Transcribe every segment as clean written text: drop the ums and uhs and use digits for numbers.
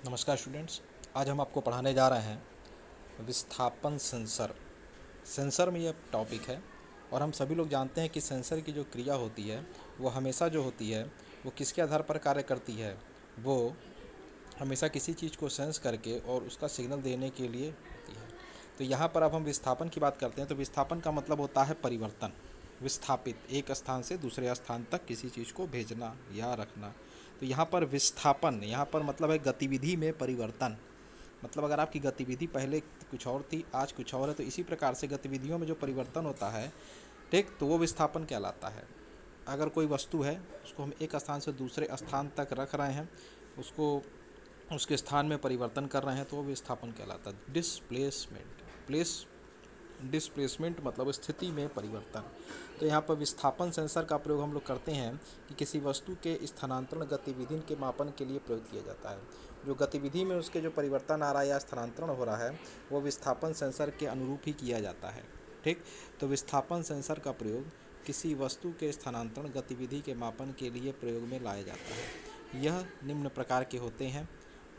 नमस्कार स्टूडेंट्स। आज हम आपको पढ़ाने जा रहे हैं विस्थापन सेंसर। सेंसर में यह टॉपिक है और हम सभी लोग जानते हैं कि सेंसर की जो क्रिया होती है वो हमेशा जो होती है वो किसके आधार पर कार्य करती है। वो हमेशा किसी चीज़ को सेंस करके और उसका सिग्नल देने के लिए होती है। तो यहाँ पर अब हम विस्थापन की बात करते हैं। तो विस्थापन का मतलब होता है परिवर्तन, विस्थापित, एक स्थान से दूसरे स्थान तक किसी चीज़ को भेजना या रखना। तो यहाँ पर विस्थापन, यहाँ पर मतलब है गतिविधि में परिवर्तन। मतलब अगर आपकी गतिविधि पहले कुछ और थी, आज कुछ और है, तो इसी प्रकार से गतिविधियों में जो परिवर्तन होता है, ठीक, तो वो विस्थापन कहलाता है। अगर कोई वस्तु है उसको हम एक स्थान से दूसरे स्थान तक रख रहे हैं, उसको उसके स्थान में परिवर्तन कर रहे हैं, तो वो विस्थापन कहलाता है। डिस्प्लेसमेंट मतलब स्थिति में परिवर्तन। तो यहाँ पर विस्थापन सेंसर का प्रयोग हम लोग करते हैं कि किसी वस्तु के स्थानांतरण गतिविधि के मापन के लिए प्रयोग किया जाता है। जो गतिविधि में उसके जो परिवर्तन आ रहा है या स्थानांतरण हो रहा है वो विस्थापन सेंसर के अनुरूप ही किया जाता है। ठीक, तो विस्थापन सेंसर का प्रयोग किसी वस्तु के स्थानांतरण गतिविधि के मापन के लिए प्रयोग में लाया जाता है। यह निम्न प्रकार के होते हैं।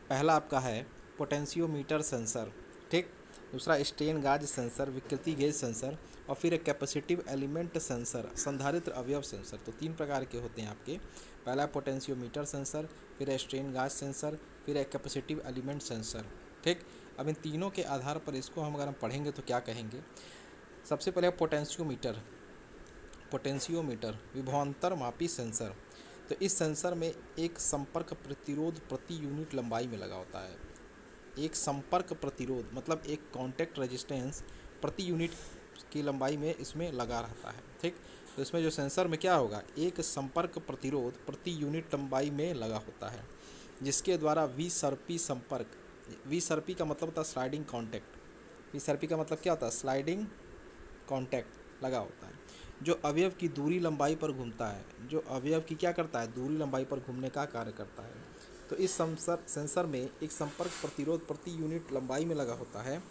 पहला आपका है पोटेंशियोमीटर सेंसर, ठीक। दूसरा स्ट्रेन गाज सेंसर, विकृति गेज सेंसर, और फिर एक कैपेसिटिव एलिमेंट सेंसर, संधारित्र अवयव सेंसर। तो तीन प्रकार के होते हैं आपके। पहला पोटेंशियोमीटर सेंसर, फिर स्ट्रेन गाज सेंसर, फिर एक कैपेसिटिव एलिमेंट सेंसर। ठीक, अब इन तीनों के आधार पर इसको हम अगर हम पढ़ेंगे तो क्या कहेंगे। सबसे पहले पोटेंशियोमीटर। पोटेंशियोमीटर विभवांतर मापी सेंसर। तो इस सेंसर में एक संपर्क प्रतिरोध प्रति यूनिट लंबाई में लगा होता है। एक संपर्क प्रतिरोध मतलब एक कांटेक्ट रेजिस्टेंस प्रति यूनिट की लंबाई में इसमें लगा रहता है। ठीक, तो इसमें जो सेंसर में क्या होगा, एक संपर्क प्रतिरोध प्रति यूनिट लंबाई में लगा होता है, जिसके द्वारा विसर्पी संपर्क, विसर्पी का मतलब होता है स्लाइडिंग कॉन्टैक्ट, विसर्पी का मतलब क्या होता है, स्लाइडिंग कॉन्टैक्ट लगा होता है, जो अवयव की दूरी लंबाई पर घूमता है, जो अवयव की क्या करता है, दूरी लंबाई पर घूमने का कार्य करता है। तो इस सेंसर में एक संपर्क प्रतिरोध प्रति यूनिट लंबाई में लगा होता है,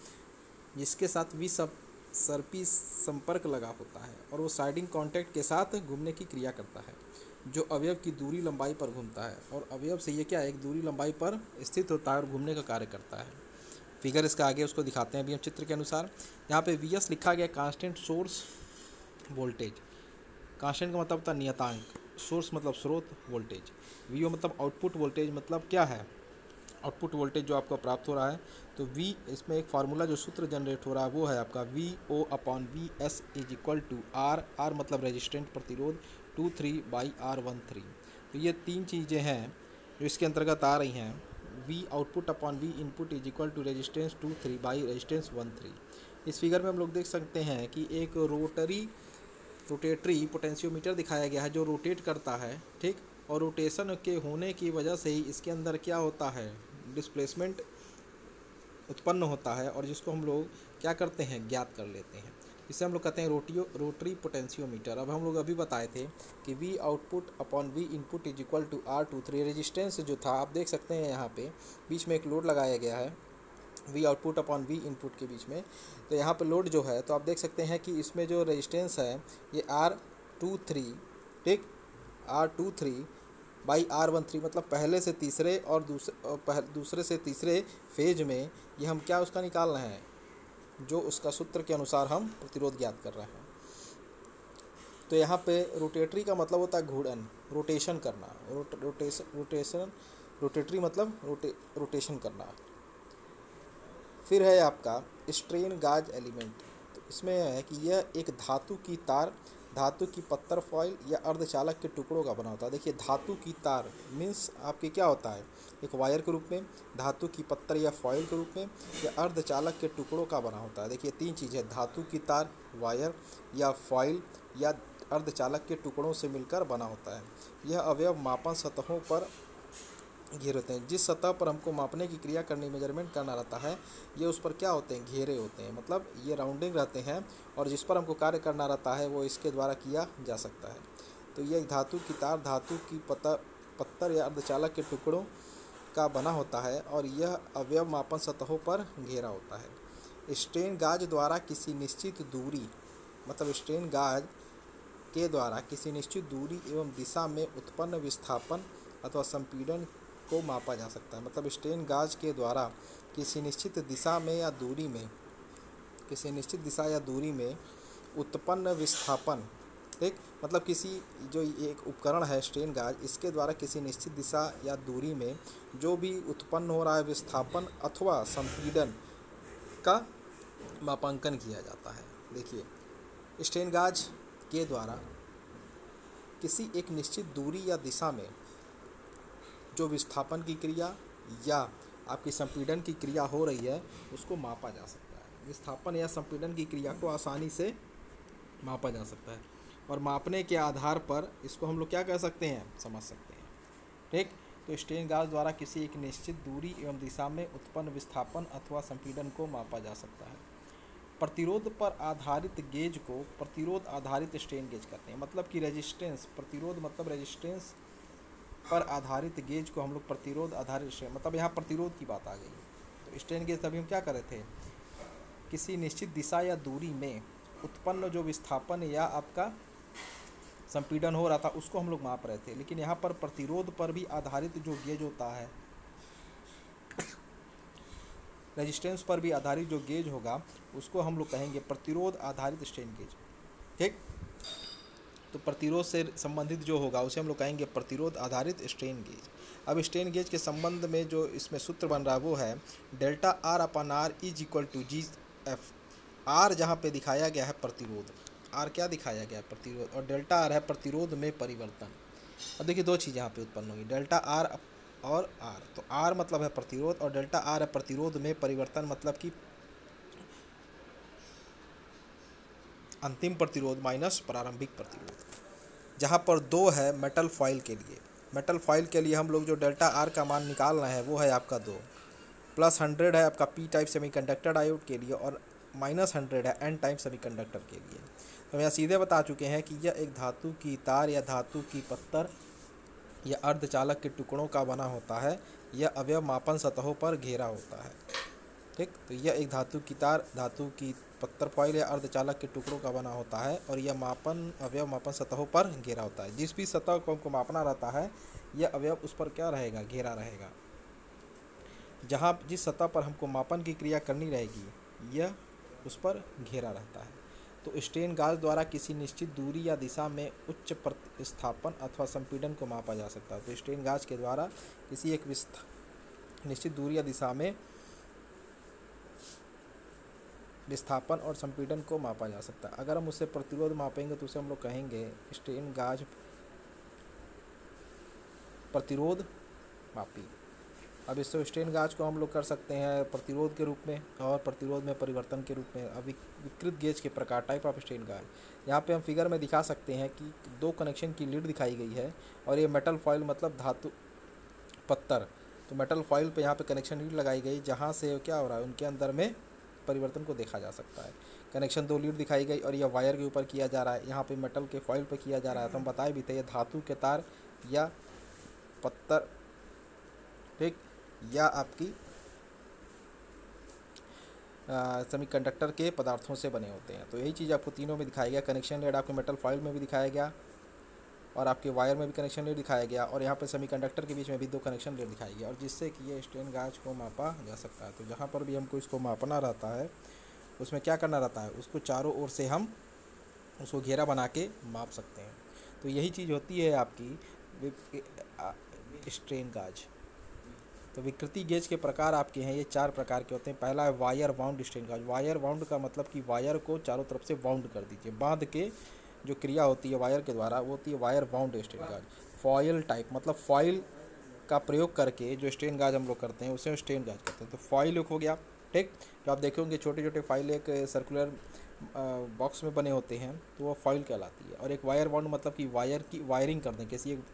जिसके साथ विसर्पी संपर्क लगा होता है, और वो स्लाइडिंग कॉन्टैक्ट के साथ घूमने की क्रिया करता है, जो अवयव की दूरी लंबाई पर घूमता है, और अवयव से ये क्या है, एक दूरी लंबाई पर स्थित होता है और घूमने का कार्य करता है। फिगर इसका आगे उसको दिखाते हैं अभी हम चित्र के अनुसार। यहाँ पे वी एस लिखा गया, कांस्टेंट सोर्स वोल्टेज। कांस्टेंट का मतलब होता है नियतांक, सोर्स मतलब स्रोत, वोल्टेज। वी ओ मतलब आउटपुट वोल्टेज, मतलब क्या है, आउटपुट वोल्टेज जो आपको प्राप्त हो रहा है। तो वी, इसमें एक फार्मूला जो सूत्र जनरेट हो रहा है वो है आपका V O upon V S is equal to R, R मतलब रेजिस्टेंट प्रतिरोध 23/R13। तो ये तीन चीज़ें हैं जो इसके अंतर्गत आ रही हैं। V output upon V input is equal to resistance 23 by resistance 13। इस फिगर में हम लोग देख सकते हैं कि एक रोटेटरी पोटेंशियोमीटर दिखाया गया है जो रोटेट करता है। ठीक, और रोटेशन के होने की वजह से ही इसके अंदर क्या होता है, डिस्प्लेसमेंट उत्पन्न होता है, और जिसको हम लोग क्या करते हैं, ज्ञात कर लेते हैं। इसे हम लोग कहते हैं रोटरी पोटेंशियोमीटर। अब हम लोग अभी बताए थे कि V output upon V input is equal to R23। Resistance जो था आप देख सकते हैं, यहाँ पे बीच में एक लोड लगाया गया है we output upon V input के बीच में। तो यहाँ पे लोड जो है, तो आप देख सकते हैं कि इसमें जो रेजिस्टेंस है ये R23, ठीक, R23/R13, मतलब पहले से तीसरे और दूसरे से तीसरे फेज में ये हम क्या उसका निकाल रहे हैं, जो उसका सूत्र के अनुसार हम प्रतिरोध ज्ञात कर रहे हैं। तो यहाँ पे रोटेटरी का मतलब होता है घूर्णन, रोटेशन करना, रोटेटरी मतलब रोटेशन करना। फिर है आपका स्ट्रेन गाज एलिमेंट। तो इसमें है कि यह एक धातु की तार, धातु की पत्तर फॉइल या अर्धचालक के टुकड़ों का बना होता है। देखिए, धातु की तार मीन्स आपके क्या होता है, एक वायर के रूप में, धातु की पत्तर या फॉइल के रूप में, या अर्धचालक के टुकड़ों का बना होता है। देखिए तीन चीज़ें, धातु की तार, वायर या फॉइल या अर्धचालक के टुकड़ों से मिलकर बना होता है। यह अवयव मापन सतहों पर घेरे होते हैं। जिस सतह पर हमको मापने की क्रिया करनी, मेजरमेंट करना रहता है, ये उस पर क्या होते हैं, घेरे होते हैं, मतलब ये राउंडिंग रहते हैं, और जिस पर हमको कार्य करना रहता है वो इसके द्वारा किया जा सकता है। तो ये धातु की तार, धातु की पत्तर या अर्धचालक के टुकड़ों का बना होता है, और यह अवयव मापन सतहों पर घेरा होता है। स्ट्रेन गाज द्वारा किसी निश्चित दूरी, मतलब स्ट्रेन गाज के द्वारा किसी निश्चित दूरी एवं दिशा में उत्पन्न विस्थापन अथवा संपीड़न को मापा जा सकता है। मतलब स्ट्रेन गाज के द्वारा किसी निश्चित दिशा में या दूरी में, किसी निश्चित दिशा या दूरी में उत्पन्न विस्थापन, ठीक, मतलब किसी जो एक उपकरण है स्ट्रेन गाज, इसके द्वारा किसी निश्चित दिशा या दूरी में जो भी उत्पन्न हो रहा है विस्थापन अथवा संपीड़न का मापांकन किया जाता है। देखिए, स्ट्रेन गाज के द्वारा किसी एक निश्चित दूरी या दिशा में जो विस्थापन की क्रिया या आपकी संपीड़न की क्रिया हो रही है उसको मापा जा सकता है। विस्थापन या संपीड़न की क्रिया को आसानी से मापा जा सकता है और मापने के आधार पर इसको हम लोग क्या कह सकते हैं, समझ सकते हैं, ठीक। तो स्ट्रेन गाज द्वारा किसी एक निश्चित दूरी एवं दिशा में उत्पन्न विस्थापन अथवा संपीड़न को मापा जा सकता है। प्रतिरोध पर आधारित गेज को प्रतिरोध आधारित स्ट्रेन गेज कहते हैं। मतलब कि रेजिस्टेंस, प्रतिरोध मतलब रेजिस्टेंस पर आधारित गेज को हम लोग प्रतिरोध आधारित स्ट्रेन, मतलब यहाँ प्रतिरोध की बात आ गई। तो स्ट्रेन गेज तभी हम क्या कर रहे थे, किसी निश्चित दिशा या दूरी में उत्पन्न जो विस्थापन या आपका संपीड़न हो रहा था उसको हम लोग माप रहे थे। लेकिन यहाँ पर प्रतिरोध पर भी आधारित जो गेज होता है, रेजिस्टेंस पर भी आधारित जो गेज होगा उसको हम लोग कहेंगे प्रतिरोध आधारित स्ट्रेन गेज, ठीक। तो प्रतिरोध से संबंधित जो होगा उसे हम लोग कहेंगे प्रतिरोध आधारित स्ट्रेन गेज। अब स्ट्रेन गेज के संबंध में जो इसमें सूत्र बन रहा है वो है delta R upon R is equal to G F. R जहाँ पे दिखाया गया है प्रतिरोध, आर क्या दिखाया गया है, प्रतिरोध, और डेल्टा आर है प्रतिरोध में परिवर्तन। अब देखिए दो चीज़ यहाँ पे उत्पन्न होगी, डेल्टा आर और आर। तो आर मतलब है प्रतिरोध और डेल्टा आर है प्रतिरोध में परिवर्तन, मतलब कि अंतिम प्रतिरोध माइनस प्रारंभिक प्रतिरोध। जहाँ पर 2 है मेटल फॉइल के लिए, मेटल फॉइल के लिए हम लोग जो डेल्टा आर का मान निकाल रहे हैं वो है आपका 2, प्लस 100 है आपका पी टाइप सेमीकंडक्टर डायोड के लिए और माइनस 100 है एन टाइप सेमीकंडक्टर के लिए। तो हम यहाँ सीधे बता चुके हैं कि यह एक धातु की तार या धातु की पत्तर या अर्धचालक के टुकड़ों का बना होता है। यह अवयव मापन सतहों पर घेरा होता है, ठीक। तो यह एक धातु की तार, धातु की पत्तर फॉइल या अर्धचालक के टुकड़ों का बना होता है और यह मापन अवयव मापन सतहों पर घेरा होता है। जिस भी सतह को हमको मापना रहता है यह अवयव उस पर क्या रहेगा, घेरा रहेगा। जहाँ जिस सतह पर हमको मापन की क्रिया करनी रहेगी यह उस पर घेरा रहता है। तो स्ट्रेन गाज द्वारा किसी निश्चित दूरी या दिशा में उच्च प्रतिस्थापन अथवा संपीड़न को मापा जा सकता है। तो स्ट्रेन गाज के द्वारा किसी एक निश्चित दूरी या दिशा में विस्थापन और संपीड़न को मापा जा सकता है। अगर हम उससे प्रतिरोध मापेंगे तो उसे हम लोग कहेंगे स्ट्रेन गाज प्रतिरोध मापी। अब इससे स्ट्रेन गाज को हम लोग कर सकते हैं प्रतिरोध के रूप में और प्रतिरोध में परिवर्तन के रूप में। अब विकृत गेज के प्रकार, टाइप ऑफ स्ट्रेन गाज, यहाँ पे हम फिगर में दिखा सकते हैं कि 2 कनेक्शन की लीड दिखाई गई है और ये मेटल फॉइल मतलब धातु पत्तर। तो मेटल फॉइल पे यहाँ पे कनेक्शन लीड लगाई गई जहाँ से क्या हो रहा है उनके अंदर में परिवर्तन को देखा जा सकता है। कनेक्शन 2 लीड दिखाई गई और यह वायर के ऊपर किया जा रहा है, यहाँ पे मेटल के फॉइल पे किया जा रहा है। तो हम बताए भी थे ये धातु के तार या पत्तर, ठीक, या आपकी सेमीकंडक्टर के पदार्थों से बने होते हैं। तो यही चीज़ आपको तीनों में दिखाया गया। कनेक्शन लीड आपके मेटल फॉइल में भी दिखाया गया और आपके वायर में भी कनेक्शन लीड दिखाया गया और यहाँ पे सेमीकंडक्टर के बीच में भी 2 कनेक्शन लीड दिखाई गया और जिससे कि ये स्ट्रेन गाज को मापा जा सकता है। तो जहाँ पर भी हमको इसको मापना रहता है उसमें क्या करना रहता है, उसको चारों ओर से हम उसको घेरा बना के माप सकते हैं। तो यही चीज़ होती है आपकी स्ट्रेन गाज। तो विकृति गेज के प्रकार आपके हैं, ये 4 प्रकार के होते हैं। पहला है वायर वाउंड स्ट्रेन गाज। वायर वाउंड का मतलब कि वायर को चारों तरफ से वाउंड कर दीजिए, बांध के जो क्रिया होती है वायर के द्वारा वो होती है वायर वाउंड स्ट्रेन गाज। फॉयल टाइप मतलब फॉयल का प्रयोग करके जो स्ट्रेन गाज हम लोग करते हैं उसे स्ट्रेन गाज कहते हैं। तो फॉयल एक हो गया, ठीक। तो आप देखोगे छोटे छोटे फाइल एक सर्कुलर बॉक्स में बने होते हैं तो वो फॉइल कहलाती है। और एक वायर वाउंड मतलब कि वायर की वायरिंग कर दें, किसी एक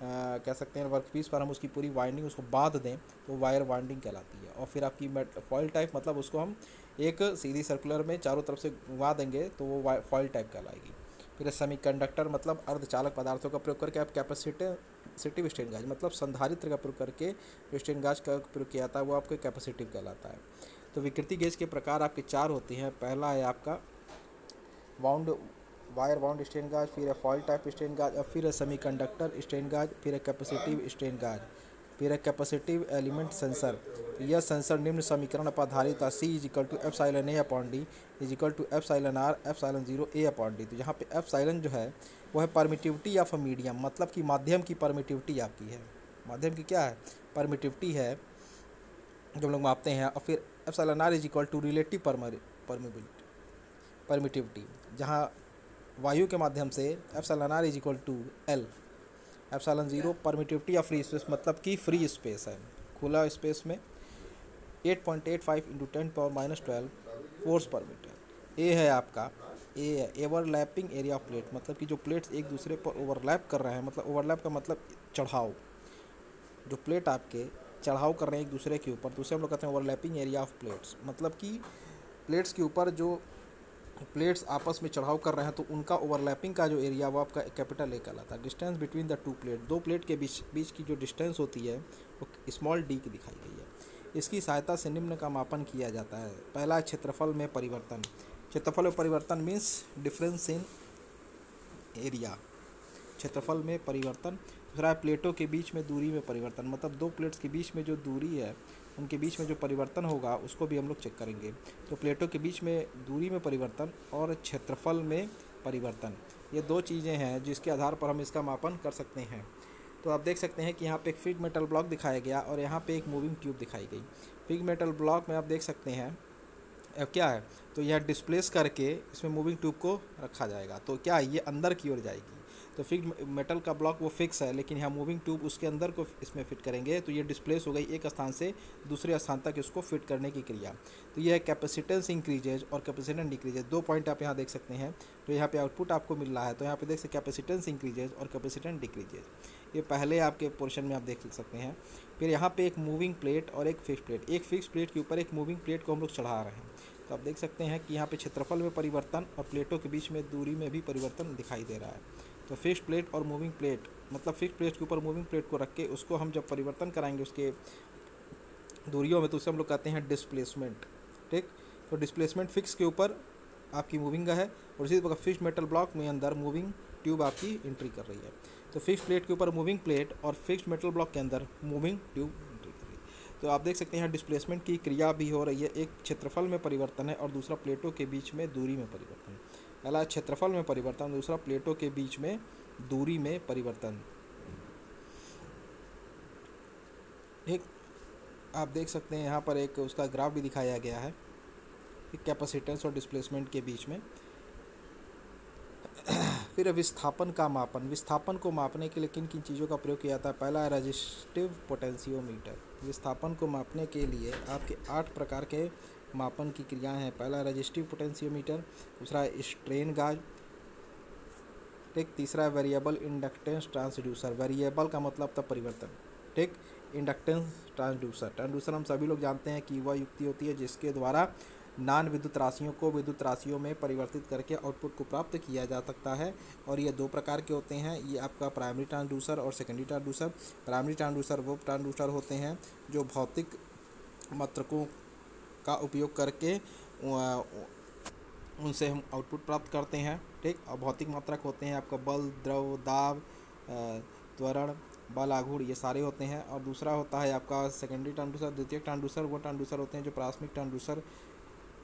कह सकते हैं वर्कपीस पर हम उसकी पूरी वाइंडिंग उसको बांध दें तो वायर वाइंडिंग कहलाती है। और फिर आपकी फॉइल टाइप मतलब उसको हम एक सीधी सर्कुलर में चारों तरफ से घुमा देंगे तो वो फॉइल टाइप कहलाएगी। फिर सेमीकंडक्टर मतलब अर्धचालक पदार्थों का प्रयोग करके आप कैपेसिटिव स्ट्रेन गाज मतलब संधारित्र का प्रयोग करके जो स्ट्रेन गाज का प्रयोग किया जाता है वो आपको कैपेसिटिव कहलाता है। तो विकृति गेज के प्रकार आपके 4 होते हैं। पहला है आपका वायर वाउंड स्ट्रेन गाज, फिर है फॉइल टाइप स्ट्रेन गाज और फिर है सेमीकंडक्टर स्ट्रेन गाज, फिर है कैपेसिटिव स्ट्रेन गाज। फिर है कैपेसिटिव एलिमेंट सेंसर, तो यह सेंसर निम्न समीकरण पर आधारित है, C is equal to epsilon A upon D is equal to epsilon R epsilon zero A upon D. तो यहाँ पे एफ साइलन जो है वो है परमिटिविटी ऑफ अ मीडियम, मतलब कि माध्यम की परमिटिविटी आपकी है, माध्यम की क्या है परमिटिविटी है जो हम लोग मापते हैं। और फिर epsilon R is equal to relative permittivity, जहाँ वायु के माध्यम से epsilon R is equal to L, epsilon zero permittivity of free space, मतलब कि फ्री स्पेस है, खुला स्पेस में 8.85 into 10⁻12 force per metre. A है आपका, ए है ओवरलैपिंग एरिया ऑफ प्लेट, मतलब कि जो प्लेट्स एक दूसरे पर ओवरलैप कर रहे हैं, मतलब ओवरलैप का मतलब चढ़ाव, जो प्लेट आपके चढ़ाव कर रहे हैं एक दूसरे के ऊपर, तो उसे हम लोग कहते हैं ओवरलैपिंग एरिया ऑफ प्लेट्स, मतलब कि प्लेट्स के ऊपर जो प्लेट्स आपस में चढ़ाव कर रहे हैं तो उनका ओवरलैपिंग का जो एरिया वो आपका कैपिटल ए कहलाता है। Distance between the two plate, दो प्लेट के बीच की जो डिस्टेंस होती है वो स्मॉल डी की दिखाई गई है। इसकी सहायता से निम्न का मापन किया जाता है। पहला क्षेत्रफल में परिवर्तन, क्षेत्रफल में परिवर्तन मीन्स डिफरेंस इन एरिया, क्षेत्रफल में परिवर्तन। दूसरा है प्लेटों के बीच में दूरी में परिवर्तन, मतलब दो प्लेट्स के बीच में जो दूरी है उनके बीच में जो परिवर्तन होगा उसको भी हम लोग चेक करेंगे। तो प्लेटों के बीच में दूरी में परिवर्तन और क्षेत्रफल में परिवर्तन, ये दो चीज़ें हैं जिसके आधार पर हम इसका मापन कर सकते हैं। तो आप देख सकते हैं कि यहाँ पे एक फिग मेटल ब्लॉक दिखाया गया और यहाँ पे एक मूविंग ट्यूब दिखाई गई। फिग मेटल ब्लॉक में आप देख सकते हैं क्या है, तो यह डिस्प्लेस करके इसमें मूविंग ट्यूब को रखा जाएगा, तो क्या ये अंदर की ओर जाएगी। तो फिक्स मेटल का ब्लॉक वो फिक्स है, लेकिन यहाँ मूविंग ट्यूब उसके अंदर को इसमें फिट करेंगे, तो ये डिस्प्लेस हो गई एक स्थान से दूसरे स्थान तक इसको फिट करने की क्रिया। तो ये है कैपेसिटेंस इंक्रीजेज और कैपेसिटेंस डिक्रीजेज, दो पॉइंट आप यहाँ देख सकते हैं। तो यहाँ पे आउटपुट आपको मिल रहा है, तो यहाँ पे देख सकते कैपेसिटेंस इंक्रीजेज और कैपेसिटेंस डिक्रीजेज, ये पहले आपके पोर्शन में आप देख सकते हैं। फिर यहाँ पे एक मूविंग प्लेट और एक फिक्स प्लेट, एक फिक्स प्लेट के ऊपर एक मूविंग प्लेट को हम लोग चढ़ा रहे हैं। तो आप देख सकते हैं कि यहाँ पे क्षेत्रफल में परिवर्तन और प्लेटों के बीच में दूरी में भी परिवर्तन दिखाई दे रहा है। तो फिक्स्ड प्लेट और मूविंग प्लेट, मतलब फिक्स्ड प्लेट के ऊपर मूविंग प्लेट को रख के उसको हम जब परिवर्तन कराएंगे उसके दूरियों में, तो उसे हम लोग कहते हैं डिस्प्लेसमेंट। ठीक, तो डिस्प्लेसमेंट फिक्स के ऊपर आपकी मूविंग है और इसी प्रकार फिक्स्ड मेटल ब्लॉक में अंदर मूविंग ट्यूब आपकी एंट्री कर रही है। तो फिक्स्ड प्लेट के ऊपर मूविंग प्लेट और फिक्स्ड मेटल ब्लॉक के अंदर मूविंग ट्यूब एंट्री कर रही है। तो आप देख सकते हैं यहाँ डिस्प्लेसमेंट की क्रिया भी हो रही है, एक क्षेत्रफल में परिवर्तन है और दूसरा प्लेटों के बीच में दूरी में परिवर्तन। पहला क्षेत्रफल में परिवर्तन, दूसरा प्लेटों के बीच में दूरी में परिवर्तन। ठीक, आप देख सकते हैं यहाँ पर एक उसका ग्राफ भी दिखाया गया है कैपेसिटेंस और डिस्प्लेसमेंट के बीच में। फिर विस्थापन का मापन, विस्थापन को मापने के लिए किन किन चीज़ों का प्रयोग किया जाता है। पहला है रेजिस्टिव पोटेंशियोमीटर, विस्थापन को मापने के लिए आपके 8 प्रकार के मापन की क्रियाएं हैं। पहला रेजिस्टिव पोटेंशियोमीटर, दूसरा है स्ट्रेन गाज, ठीक, तीसरा है वेरिएबल इंडक्टेंस ट्रांसड्यूसर, वेरिएबल का मतलब था परिवर्तन, ठीक, इंडक्टेंस ट्रांसड्यूसर। ट्रांसड्यूसर हम सभी लोग जानते हैं कि वह युक्ति होती है जिसके द्वारा नॉन विद्युत राशियों को विद्युत राशियों में परिवर्तित करके आउटपुट को प्राप्त किया जा सकता है। और ये दो प्रकार के होते हैं, ये आपका प्राइमरी ट्रांसड्यूसर और सेकेंडरी ट्रांसड्यूसर। प्राइमरी ट्रांसड्यूसर वो ट्रांसड्यूसर होते हैं जो भौतिक मात्रकों का उपयोग करके उनसे हम आउटपुट प्राप्त करते हैं, ठीक। और भौतिक मात्रक होते हैं आपका बल, द्रव, दाब, त्वरण, बल, आघूर्ण, ये सारे होते हैं। और दूसरा होता है आपका सेकेंडरी ट्रांसड्यूसर, द्वितीयक ट्रांसड्यूसर। वो ट्रांसड्यूसर होते हैं जो प्राथमिक ट्रांसड्यूसर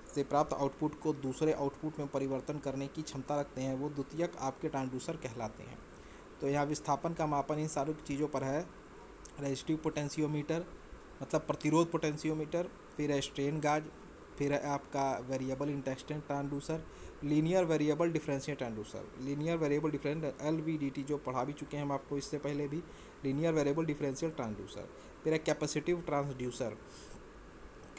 से प्राप्त आउटपुट को दूसरे आउटपुट में परिवर्तन करने की क्षमता रखते हैं, वो द्वितीयक आपके ट्रांसड्यूसर कहलाते हैं। तो यहाँ विस्थापन का मापन इन सारी चीज़ों पर है। रेजिस्टिव पोटेंशियोमीटर मतलब प्रतिरोध पोटेंशियोमीटर, फिर है स्ट्रेन गाज, फिर है आपका variable inductance transducer, linear variable differential transducer. Linear variable differential LVDT जो पढ़ा भी चुके हैं हम आपको इससे पहले भी, लीनियर वेरिएबल डिफरेंशियल ट्रांसड्यूसर। फिर है कैपेसिटिव ट्रांसड्यूसर,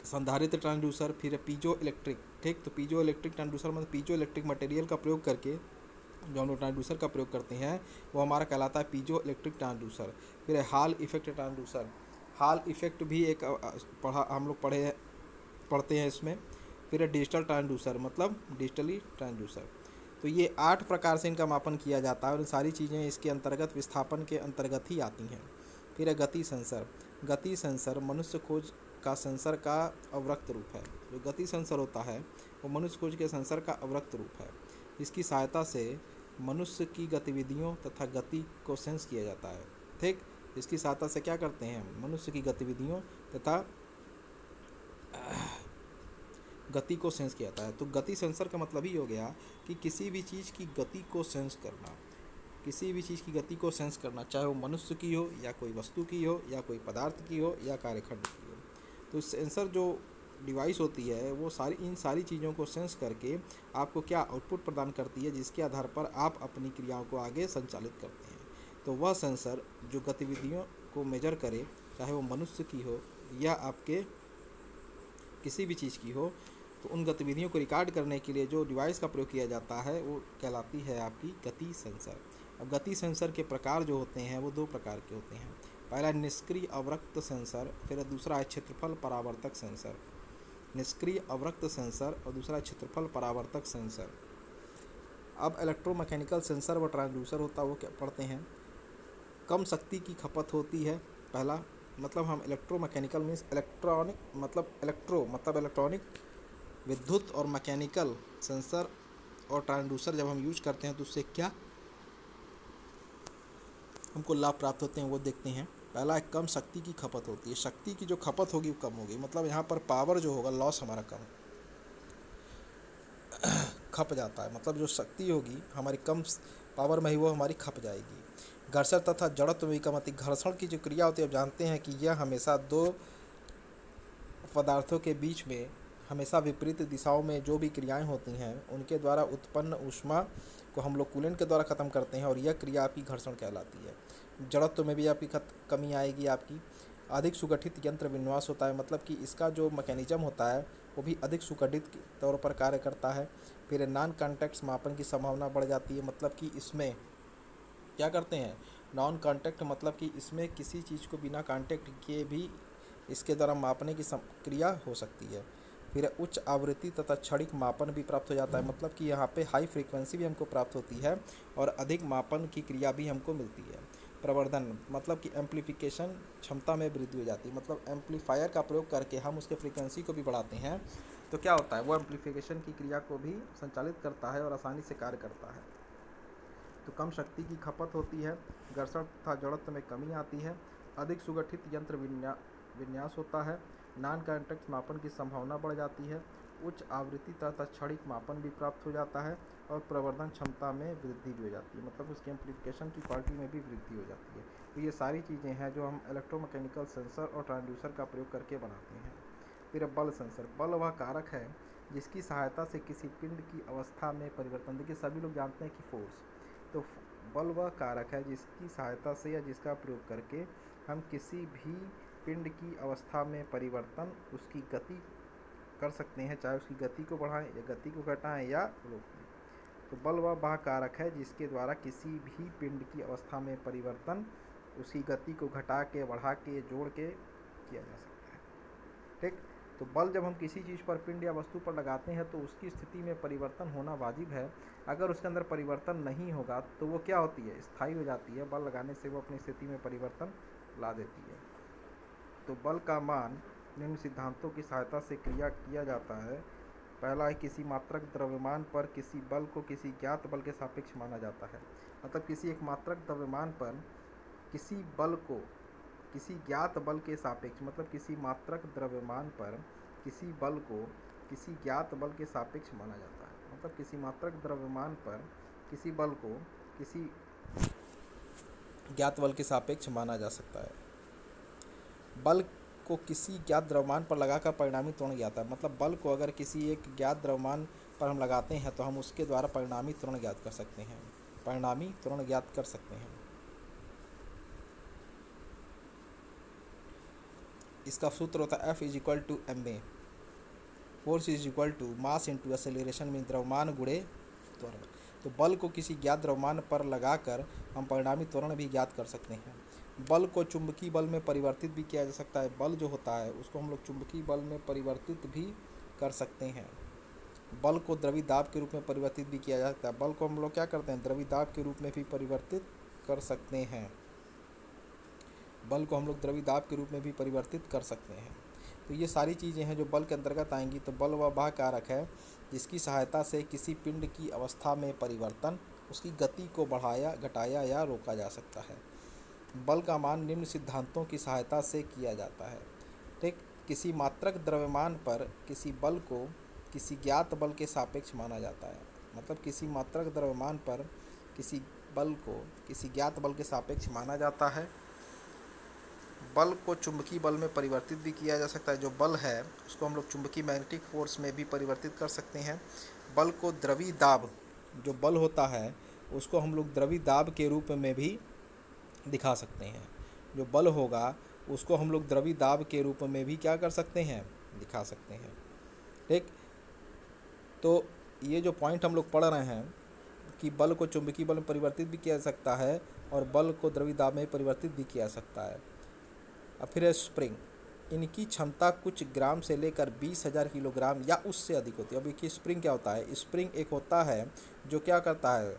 संधारित्र ट्रांसड्यूसर। फिर है पीजो इलेक्ट्रिक, ठीक। तो पीजो इलेक्ट्रिक ट्रांसड्यूसर मतलब पीजो इलेक्ट्रिक मटेरियल का प्रयोग करके जो हम लोग ट्रांसड्यूसर का प्रयोग करते हैं वो हमारा कहलाता है पीजो इलेक्ट्रिक ट्रांसड्यूसर। फिर है hall effect transducer, hall effect भी एक हम लोग पढ़ते हैं इसमें। फिर है डिजिटल ट्रांसड्यूसर मतलब डिजिटली ट्रांसड्यूसर। तो ये 8 प्रकार से इनका मापन किया जाता है और इन सारी चीज़ें इसके अंतर्गत विस्थापन के अंतर्गत ही आती हैं। फिर है गति सेंसर, गति सेंसर मनुष्य खोज का सेंसर का अवरक्त रूप है। जो गति सेंसर होता है वो मनुष्य खोज के सेंसर का अवरक्त रूप है। इसकी सहायता से मनुष्य की गतिविधियों तथा गति को सेंस किया जाता है, ठीक। इसकी सहायता से क्या करते हैं, मनुष्य की गतिविधियों तथा गति को सेंस किया जाता है। तो गति सेंसर का मतलब ही हो गया कि किसी भी चीज़ की गति को सेंस करना, किसी भी चीज़ की गति को सेंस करना, चाहे वो मनुष्य की हो या कोई वस्तु की हो या कोई पदार्थ की हो या कार्यखंड की हो। तो सेंसर जो डिवाइस होती है वो इन सारी चीज़ों को सेंस करके आपको क्या आउटपुट प्रदान करती है, जिसके आधार पर आप अपनी क्रियाओं को आगे संचालित करते हैं। तो वह सेंसर जो गतिविधियों को मेजर करे, चाहे वो मनुष्य की हो या आपके किसी भी चीज़ की हो, तो उन गतिविधियों को रिकॉर्ड करने के लिए जो डिवाइस का प्रयोग किया जाता है वो कहलाती है आपकी गति सेंसर। अब गति सेंसर के प्रकार जो होते हैं वो 2 प्रकार के होते हैं। पहला निष्क्रिय अवरक्त सेंसर, फिर दूसरा है क्षेत्रफल परावर्तक सेंसर। निष्क्रिय अवरक्त सेंसर और दूसरा क्षेत्रफल परावर्तक सेंसर। अब इलेक्ट्रोमैकेनिकल सेंसर व ट्रांसड्यूसर होता है वो क्या पढ़ते हैं। कम शक्ति की खपत होती है। पहला मतलब हम इलेक्ट्रोमैकेनिकल मीन्स इलेक्ट्रॉनिक मतलब इलेक्ट्रॉनिक, विद्युत और मैकेनिकल सेंसर और ट्रांसड्यूसर जब हम यूज करते हैं तो उससे क्या हमको लाभ प्राप्त होते हैं वो देखते हैं। पहला है कम शक्ति की खपत होती है। शक्ति की जो खपत होगी वो कम होगी, मतलब यहाँ पर पावर जो होगा, लॉस हमारा कम खप जाता है, मतलब जो शक्ति होगी हमारी कम पावर में ही वो हमारी खप जाएगी। घर्षण तथा जड़त्व भी कम होती। घर्षण की जो क्रिया होती है, आप जानते हैं कि यह हमेशा 2 पदार्थों के बीच में हमेशा विपरीत दिशाओं में जो भी क्रियाएं होती हैं उनके द्वारा उत्पन्न ऊष्मा को हम लोग कूलेंट के द्वारा ख़त्म करते हैं, और यह क्रिया आपकी घर्षण कहलाती है। जड़त्व में भी आपकी कमी आएगी। आपकी अधिक सुगठित यंत्र विन्यास होता है, मतलब कि इसका जो मैकेनिज्म होता है वो भी अधिक सुगठित तौर पर कार्य करता है। फिर नॉन कॉन्टैक्ट मापन की संभावना बढ़ जाती है, मतलब कि इसमें क्या करते हैं, नॉन कॉन्टैक्ट मतलब कि इसमें किसी चीज़ को बिना कॉन्टैक्ट किए भी इसके द्वारा मापने की क्रिया हो सकती है। फिर उच्च आवृत्ति तथा क्षणिक मापन भी प्राप्त हो जाता है, मतलब कि यहाँ पे हाई फ्रीक्वेंसी भी हमको प्राप्त होती है और अधिक मापन की क्रिया भी हमको मिलती है। प्रवर्धन मतलब कि एम्पलीफिकेशन क्षमता में वृद्धि हो जाती है, मतलब एम्पलीफायर का प्रयोग करके हम उसके फ्रीक्वेंसी को भी बढ़ाते हैं तो क्या होता है, वो एम्पलीफिकेशन की क्रिया को भी संचालित करता है और आसानी से कार्य करता है। तो कम शक्ति की खपत होती है, घर्षण तथा जड़त्व में कमी आती है, अधिक सुगठित यंत्र विन्यास होता है, नॉन कॉन्टैक्ट मापन की संभावना बढ़ जाती है, उच्च आवृत्ति तथा क्षणिक मापन भी प्राप्त हो जाता है और प्रवर्धन क्षमता में वृद्धि भी हो जाती है, मतलब उसके एम्पलीफिकेशन की क्वालिटी में भी वृद्धि हो जाती है। तो ये सारी चीज़ें हैं जो हम इलेक्ट्रोमैकेनिकल सेंसर और ट्रांसड्यूसर का प्रयोग करके बनाते हैं। फिर बल सेंसर। बल वह कारक है जिसकी सहायता से किसी पिंड की अवस्था में परिवर्तन, देखिए सभी लोग जानते हैं कि फोर्स, तो बल वह कारक है जिसकी सहायता से या जिसका प्रयोग करके हम किसी भी पिंड की अवस्था में परिवर्तन, उसकी गति कर सकते हैं, चाहे उसकी गति को बढ़ाएं या गति को घटाएं या रोक दें। तो बल वह कारक है जिसके द्वारा किसी भी पिंड की अवस्था में परिवर्तन उसकी गति को घटा के, बढ़ा के, जोड़ के किया जा सकता है। ठीक, तो बल जब हम किसी चीज़ पर, पिंड या वस्तु पर लगाते हैं तो उसकी स्थिति में परिवर्तन होना वाजिब है। अगर उसके अंदर परिवर्तन नहीं होगा तो वो क्या होती है, स्थायी हो जाती है। बल लगाने से वो अपनी स्थिति में परिवर्तन ला देती है। तो बल का मान निम्न सिद्धांतों की सहायता से क्रिया किया जाता है। पहला है किसी मात्रक द्रव्यमान पर किसी बल को किसी ज्ञात बल के सापेक्ष माना जाता है, मतलब किसी एक मात्रक द्रव्यमान पर किसी बल को किसी ज्ञात बल के सापेक्ष, मतलब किसी मात्रक द्रव्यमान पर किसी बल को किसी ज्ञात बल के सापेक्ष माना जाता है, मतलब किसी मात्रक द्रव्यमान पर किसी बल को किसी ज्ञात बल के सापेक्ष माना जा सकता है। बल को किसी ज्ञात द्रव्यमान पर लगाकर परिणामी त्वरण ज्ञात है, मतलब बल को अगर किसी एक ज्ञात द्रव्यमान पर हम लगाते हैं तो हम उसके द्वारा परिणामी त्वरण ज्ञात कर सकते हैं, परिणामी त्वरण ज्ञात कर सकते हैं। इसका सूत्र होता है F = ma, force = mass into acceleration में द्रव्यमान गुणे त्वरण। तो बल को किसी ज्ञात द्रव्यमान पर लगाकर हम परिणामी त्वरण भी ज्ञात कर सकते हैं। बल को चुंबकीय बल में परिवर्तित भी किया जा सकता है। बल जो होता है उसको हम लोग चुंबकीय बल में परिवर्तित भी कर सकते हैं। बल को द्रवी दाब के रूप में परिवर्तित भी किया जा सकता है। बल को हम लोग क्या करते हैं, द्रवी दाब के रूप में भी परिवर्तित कर सकते हैं। बल को हम लोग द्रवी दाब के रूप में भी परिवर्तित कर सकते हैं। तो ये सारी चीज़ें हैं जो बल के अंतर्गत आएंगी। तो बल वह कारक है जिसकी सहायता से किसी पिंड की अवस्था में परिवर्तन, उसकी गति को बढ़ाया, घटाया या रोका जा सकता है। बल का मान निम्न सिद्धांतों की सहायता से किया जाता है। ठीक, किसी मात्रक द्रव्यमान पर किसी बल को किसी ज्ञात बल के सापेक्ष माना जाता है। मतलब किसी मात्रक द्रव्यमान पर किसी बल को किसी ज्ञात बल के सापेक्ष माना जाता है। बल को चुंबकीय बल में परिवर्तित भी किया जा सकता है। जो बल है उसको हम लोग चुंबकीय मैग्नेटिक फोर्स में भी परिवर्तित कर सकते हैं। बल को द्रवी दाब, जो बल होता है उसको हम लोग द्रवी दाब के रूप में भी दिखा सकते हैं। जो बल होगा उसको हम लोग द्रवी दाब के रूप में भी क्या कर सकते हैं, दिखा सकते हैं। ठीक, तो ये जो पॉइंट हम लोग पढ़ रहे हैं कि बल को चुंबकीय बल में परिवर्तित भी किया जा सकता है और बल को द्रवी दाब में परिवर्तित भी किया जा सकता है। अब फिर है स्प्रिंग। इनकी क्षमता कुछ ग्राम से लेकर 20,000 किलोग्राम या उससे अधिक होती है। अब देखिए स्प्रिंग क्या होता है। स्प्रिंग एक होता है जो क्या करता है,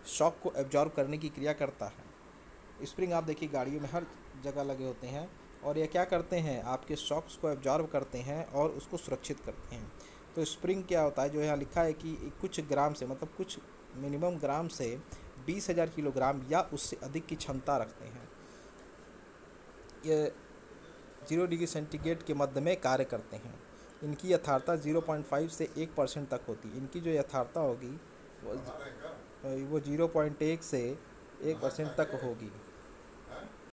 शॉक को एब्जॉर्ब करने की क्रिया करता है। स्प्रिंग आप देखिए गाड़ियों में हर जगह लगे होते हैं और ये क्या करते हैं, आपके शॉक्स को एब्जॉर्ब करते हैं और उसको सुरक्षित करते हैं। तो स्प्रिंग क्या होता है, जो यहाँ लिखा है कि कुछ ग्राम से, मतलब कुछ मिनिमम ग्राम से 20,000 किलोग्राम या उससे अधिक की क्षमता रखते हैं। ये 0 डिग्री सेंटीग्रेड के मध्य में कार्य करते हैं। इनकी यथार्थता 0.5 से 1% तक होती है। इनकी जो यथार्थता होगी वो 0.1 से 1% तक होगी।